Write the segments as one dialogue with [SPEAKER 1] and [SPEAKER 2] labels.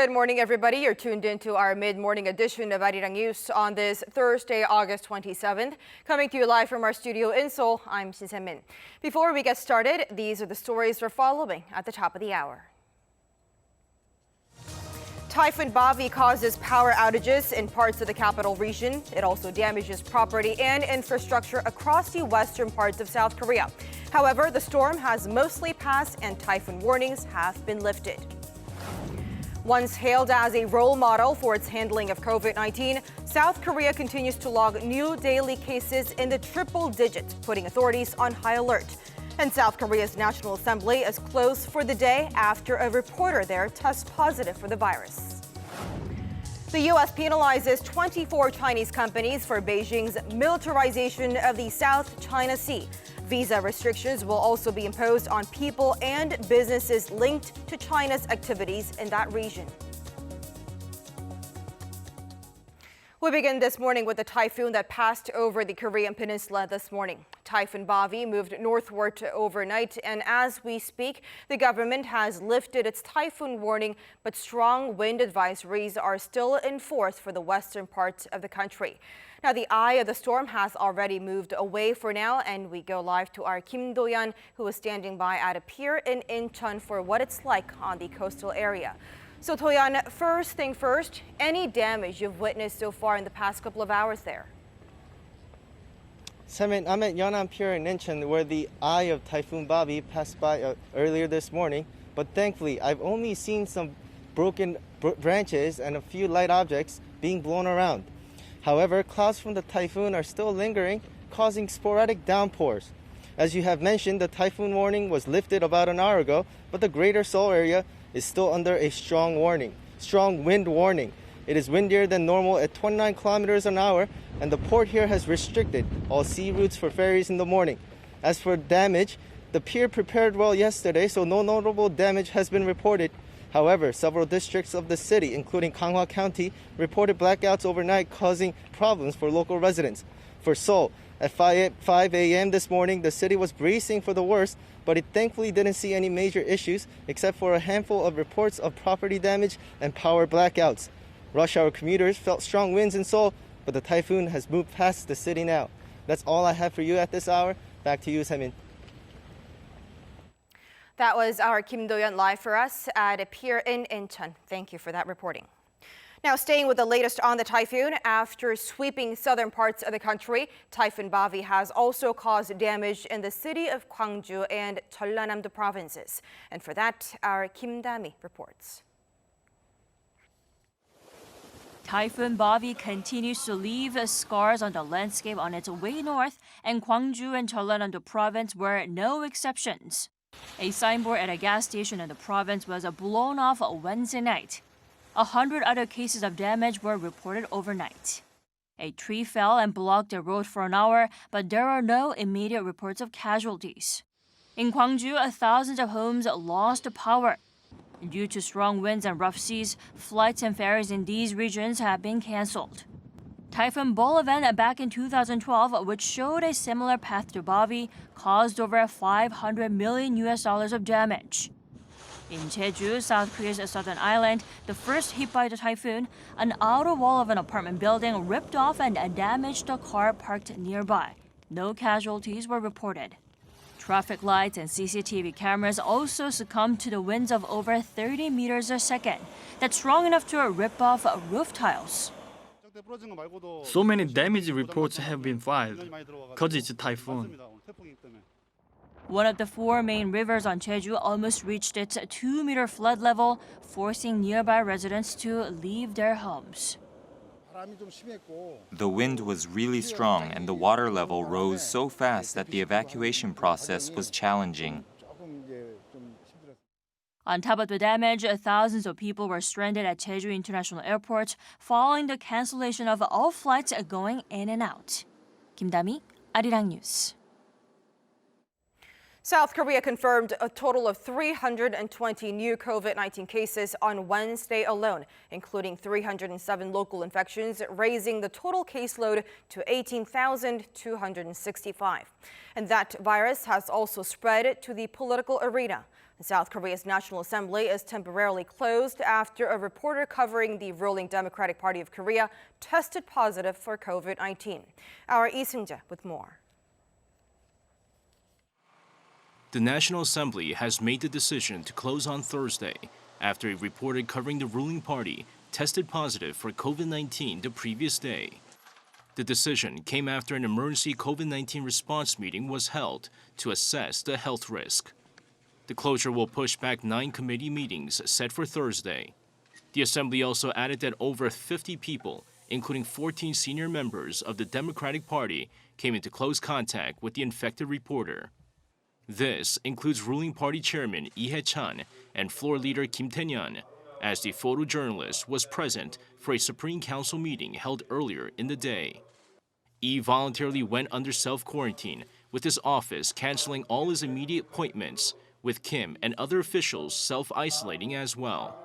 [SPEAKER 1] Good morning, everybody. You're tuned into our mid-morning edition of Arirang News on this Thursday, August 27th. Coming to you live from our studio in Seoul, I'm Shin Se-min. Before we get started, these are the stories we're following at the top of the hour. Typhoon Bavi causes power outages in parts of the capital region. It also damages property and infrastructure across the western parts of South Korea. However, the storm has mostly passed and typhoon warnings have been lifted. Once hailed as a role model for its handling of COVID-19, South Korea continues to log new daily cases in the triple digits, putting authorities on high alert. And South Korea's National Assembly is closed for the day after a reporter there tests positive for the virus. The U.S. penalizes 24 Chinese companies for Beijing's militarization of the South China Sea. Visa restrictions will also be imposed on people and businesses linked to China's activities in that region. We begin this morning with the typhoon that passed over the Korean peninsula this morning. Typhoon Bavi moved northward overnight, and as we speak, the government has lifted its typhoon warning, but strong wind advisories are still in force for the western parts of the country. Now, the eye of the storm has already moved away for now, and we go live to our Kim Do-yeon, who is standing by at a pier in Incheon for what it's like on the coastal area. So, Do-yeon, first thing first, any damage you've witnessed so far in the past couple of hours there?
[SPEAKER 2] Semin, I'm at Yeonam Pier in Incheon, where the eye of Typhoon Bavi passed by earlier this morning. But thankfully, I've only seen some broken branches and a few light objects being blown around. However, clouds from the typhoon are still lingering, causing sporadic downpours. As you have mentioned, the typhoon warning was lifted about an hour ago, but the greater Seoul area is still under a strong wind warning. It is windier than normal at 29 kilometers an hour, and the port here has restricted all sea routes for ferries in the morning. As for damage, the pier prepared well yesterday, so no notable damage has been reported. However, several districts of the city, including Ganghwa County, reported blackouts overnight, causing problems for local residents. For Seoul, at 5 a.m. this morning, the city was bracing for the worst, but it thankfully didn't see any major issues, except for a handful of reports of property damage and power blackouts. Rush hour commuters felt strong winds in Seoul, but the typhoon has moved past the city now. That's all I have for you at this hour. Back to you, Se-min.
[SPEAKER 1] That was our Kim Do-yeon live for us at a pier in Incheon. Thank you for that reporting. Now, staying with the latest on the typhoon, after sweeping southern parts of the country, Typhoon Bavi has also caused damage in the city of Gwangju and Jeollanam-do Provinces. And for that, our Kim Da-mi reports.
[SPEAKER 3] Typhoon Bavi continues to leave scars on the landscape on its way north, and Gwangju and Jeollanam-do Province were no exceptions. A signboard at a gas station in the province was blown off Wednesday night. 100 other cases of damage were reported overnight. A tree fell and blocked the road for an hour, but there are no immediate reports of casualties. In Gwangju, thousands of homes lost power. Due to strong winds and rough seas, flights and ferries in these regions have been canceled. Typhoon Bolivan back in 2012, which showed a similar path to Bavi, caused over $500 million of damage. In Jeju, South Korea's southern island, the first hit by the typhoon, an outer wall of an apartment building ripped off and damaged a car parked nearby. No casualties were reported. Traffic lights and CCTV cameras also succumbed to the winds of over 30 meters a second. That's strong enough to rip off roof tiles.
[SPEAKER 4] So many damage reports have been filed because it's a typhoon.
[SPEAKER 3] One of the four main rivers on Jeju almost reached its 2-meter flood level, forcing nearby residents to leave their homes.
[SPEAKER 5] The wind was really strong and the water level rose so fast that the evacuation process was challenging.
[SPEAKER 3] On top of the damage, thousands of people were stranded at Jeju International Airport following the cancellation of all flights going in and out. Kim Da-mi, Arirang News.
[SPEAKER 1] South Korea confirmed a total of 320 new COVID-19 cases on Wednesday alone, including 307 local infections, raising the total caseload to 18,265. And that virus has also spread to the political arena. South Korea's National Assembly is temporarily closed after a reporter covering the ruling Democratic Party of Korea tested positive for COVID-19. Our Lee Seung-jae with more.
[SPEAKER 6] The National Assembly has made the decision to close on Thursday after a reporter covering the ruling party tested positive for COVID-19 the previous day. The decision came after an emergency COVID-19 response meeting was held to assess the health risk. The closure will push back 9 committee meetings set for Thursday. The Assembly also added that over 50 people, including 14 senior members of the Democratic Party, came into close contact with the infected reporter. This includes ruling party chairman Lee Hae-chan and floor leader Kim Tae-yeon, as the photojournalist was present for a Supreme Council meeting held earlier in the day. Lee voluntarily went under self-quarantine, with his office canceling all his immediate appointments, with Kim and other officials self-isolating as well.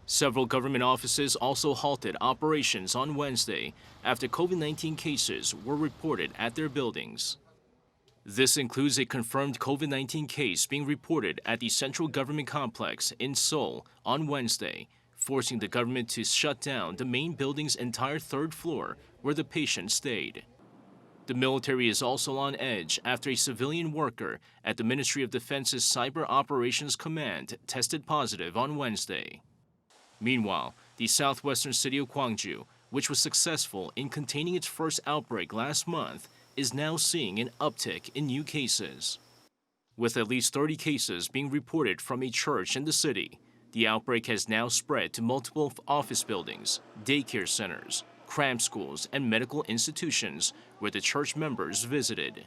[SPEAKER 6] Several government offices also halted operations on Wednesday after COVID-19 cases were reported at their buildings. This includes a confirmed COVID-19 case being reported at the Central Government Complex in Seoul on Wednesday, forcing the government to shut down the main building's entire 3rd floor where the patient stayed. The military is also on edge after a civilian worker at the Ministry of Defense's Cyber Operations Command tested positive on Wednesday. Meanwhile, the southwestern city of Gwangju, which was successful in containing its first outbreak last month, is now seeing an uptick in new cases. With at least 30 cases being reported from a church in the city, the outbreak has now spread to multiple office buildings, daycare centers, cram schools, and medical institutions where the church members visited.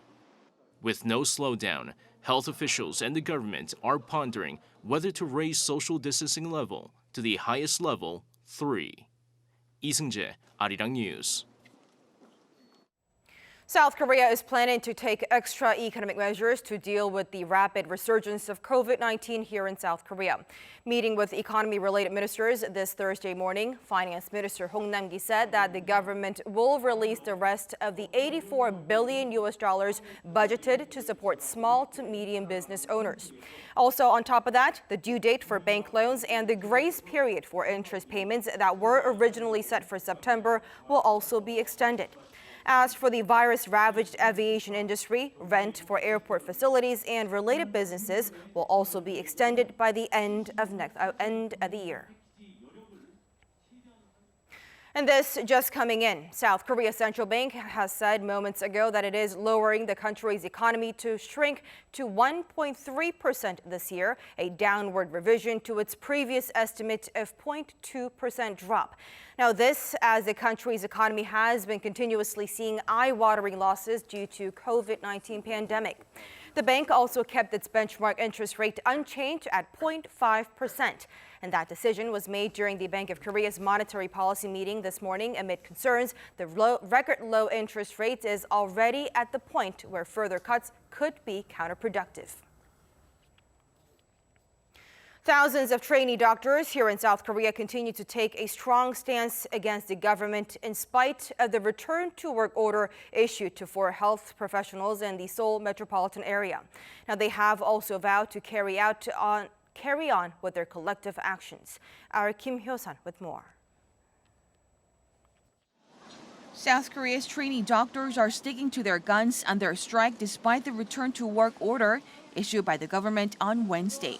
[SPEAKER 6] With no slowdown, health officials and the government are pondering whether to raise social distancing level to the highest level, 3. Lee Seung-jae, Arirang News.
[SPEAKER 1] South Korea is planning to take extra economic measures to deal with the rapid resurgence of COVID-19 here in South Korea. Meeting with economy-related ministers this Thursday morning, Finance Minister Hong Nam-gi said that the government will release the rest of the $84 billion budgeted to support small to medium business owners. Also, on top of that, the due date for bank loans and the grace period for interest payments that were originally set for September will also be extended. As for the virus-ravaged aviation industry, rent for airport facilities and related businesses will also be extended by the end of the year. And this just coming in. South Korea's central bank has said moments ago that it is lowering the country's economy to shrink to 1.3% this year, a downward revision to its previous estimate of 0.2% drop. Now this, as the country's economy has been continuously seeing eye-watering losses due to COVID-19 pandemic. The bank also kept its benchmark interest rate unchanged at 0.5%. And that decision was made during the Bank of Korea's monetary policy meeting this morning amid concerns the record low interest rate is already at the point where further cuts could be counterproductive. Thousands of trainee doctors here in South Korea continue to take a strong stance against the government in spite of the return to work order issued to 4 health professionals in the Seoul metropolitan area. Now they have also vowed to carry on with their collective actions. Our Kim Hyo-sun with more.
[SPEAKER 7] South Korea's trainee doctors are sticking to their guns on their strike despite the return to work order issued by the government on Wednesday.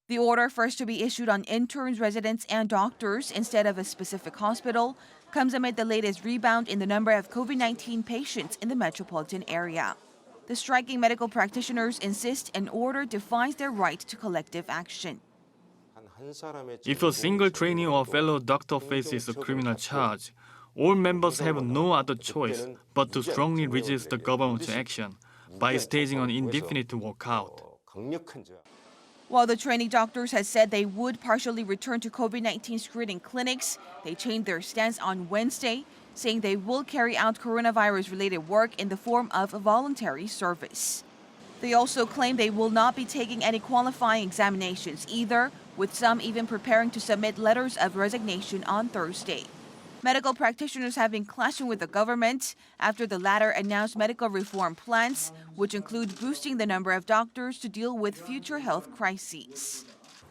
[SPEAKER 7] The order, first to be issued on interns, residents, and doctors instead of a specific hospital, comes amid the latest rebound in the number of COVID-19 patients in the metropolitan area. The striking medical practitioners insist an order defines their right to collective action.
[SPEAKER 4] If a single trainee or fellow doctor faces a criminal charge, all members have no other choice but to strongly resist the government's action by staging an indefinite walkout.
[SPEAKER 7] While the trainee doctors had said they would partially return to COVID-19 screening clinics, they changed their stance on Wednesday, saying they will carry out coronavirus-related work in the form of a voluntary service. They also claim they will not be taking any qualifying examinations either, with some even preparing to submit letters of resignation on Thursday. Medical practitioners have been clashing with the government after the latter announced medical reform plans, which include boosting the number of doctors to deal with future health crises.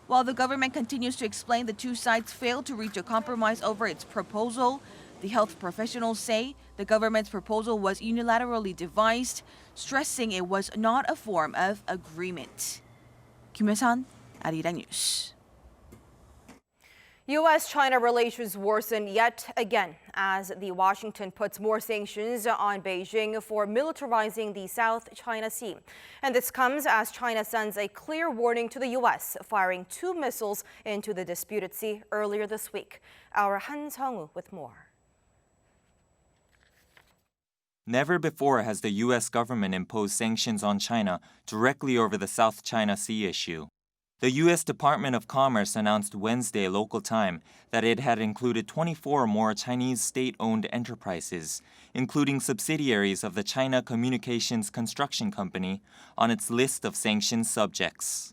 [SPEAKER 7] While the government continues to explain the two sides failed to reach a compromise over its proposal, the health professionals say the government's proposal was unilaterally devised, stressing it was not a form of agreement. Kim Hye-sun, Arirang News.
[SPEAKER 1] U.S.-China relations worsen yet again as Washington puts more sanctions on Beijing for militarizing the South China Sea. And this comes as China sends a clear warning to the U.S., firing 2 missiles into the disputed sea earlier this week. Our Han Sung-woo with more.
[SPEAKER 5] Never before has the U.S. government imposed sanctions on China directly over the South China Sea issue. The U.S. Department of Commerce announced Wednesday local time that it had included 24 more Chinese state-owned enterprises, including subsidiaries of the China Communications Construction Company, on its list of sanctions subjects.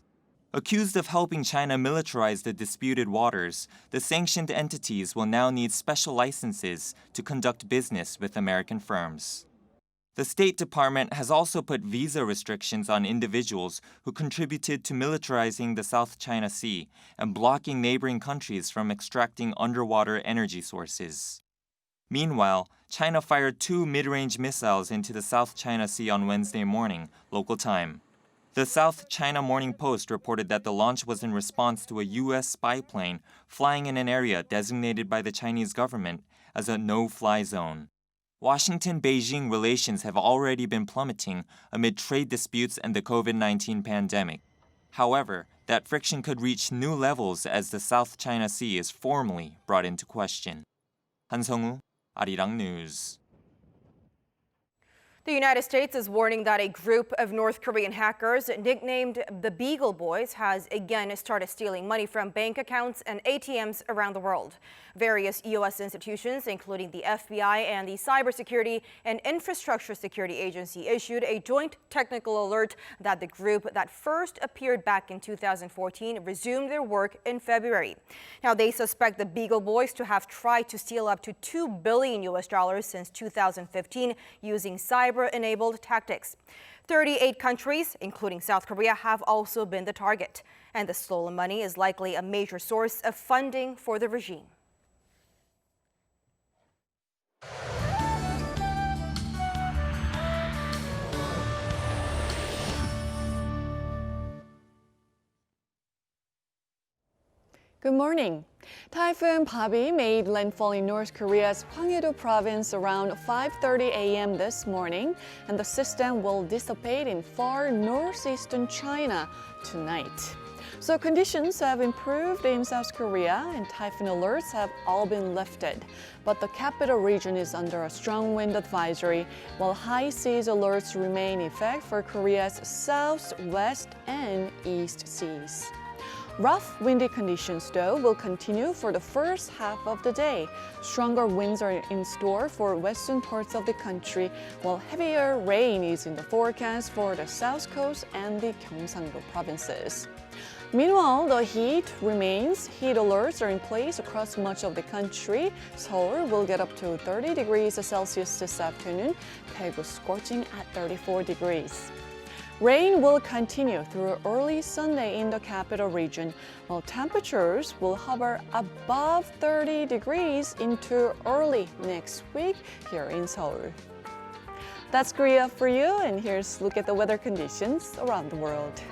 [SPEAKER 5] Accused of helping China militarize the disputed waters, the sanctioned entities will now need special licenses to conduct business with American firms. The State Department has also put visa restrictions on individuals who contributed to militarizing the South China Sea and blocking neighboring countries from extracting underwater energy sources. Meanwhile, China fired 2 mid-range missiles into the South China Sea on Wednesday morning, local time. The South China Morning Post reported that the launch was in response to a U.S. spy plane flying in an area designated by the Chinese government as a no-fly zone. Washington-Beijing relations have already been plummeting amid trade disputes and the COVID-19 pandemic. However, that friction could reach new levels as the South China Sea is formally brought into question. Han Sung-woo, Arirang News.
[SPEAKER 1] The United States is warning that a group of North Korean hackers nicknamed the BeagleBoyz has again started stealing money from bank accounts and ATMs around the world. Various U.S. institutions, including the FBI and the Cybersecurity and Infrastructure Security Agency, issued a joint technical alert that the group that first appeared back in 2014 resumed their work in February. Now, they suspect the BeagleBoyz to have tried to steal up to $2 billion since 2015 using cyber-enabled tactics. 38 countries, including South Korea, have also been the target. And the stolen money is likely a major source of funding for the regime.
[SPEAKER 8] Good morning. Typhoon Bavi made landfall in North Korea's Gwangju Province around 5:30 a.m. this morning, and the system will dissipate in far northeastern China tonight. So conditions have improved in South Korea and typhoon alerts have all been lifted. But the capital region is under a strong wind advisory, while high seas alerts remain in effect for Korea's south, west, and east seas. Rough, windy conditions, though, will continue for the first half of the day. Stronger winds are in store for western parts of the country, while heavier rain is in the forecast for the south coast and the Jeollanam-do provinces. Meanwhile, the heat remains. Heat alerts are in place across much of the country. Seoul will get up to 30 degrees Celsius this afternoon, Daegu scorching at 34 degrees. Rain will continue through early Sunday in the capital region, while temperatures will hover above 30 degrees into early next week here in Seoul. That's Korea for you, and here's a look at the weather conditions around the world.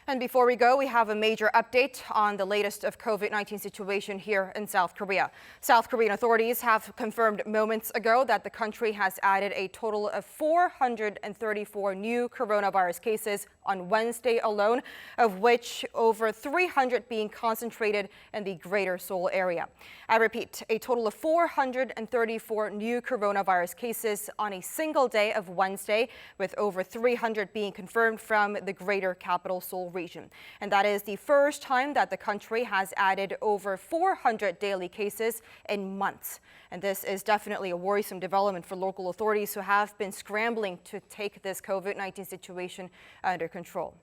[SPEAKER 1] And before we go, we have a major update on the latest of COVID-19 situation here in South Korea. South Korean authorities have confirmed moments ago that the country has added a total of 434 new coronavirus cases on Wednesday alone, of which over 300 being concentrated in the Greater Seoul area. I repeat, a total of 434 new coronavirus cases on a single day of Wednesday, with over 300 being confirmed from the Greater Capital Seoul region. And that is the first time that the country has added over 400 daily cases in months. And this is definitely a worrisome development for local authorities who have been scrambling to take this COVID-19 situation under control.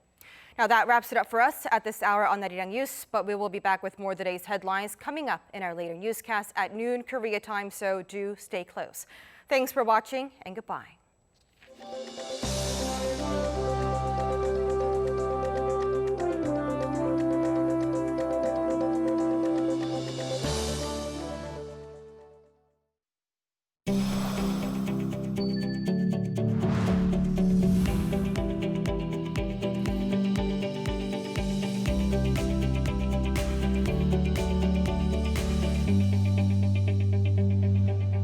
[SPEAKER 1] Now that wraps it up for us at this hour on Arirang News, but we will be back with more of today's headlines coming up in our later newscast at noon Korea time, so do stay close. Thanks for watching and goodbye.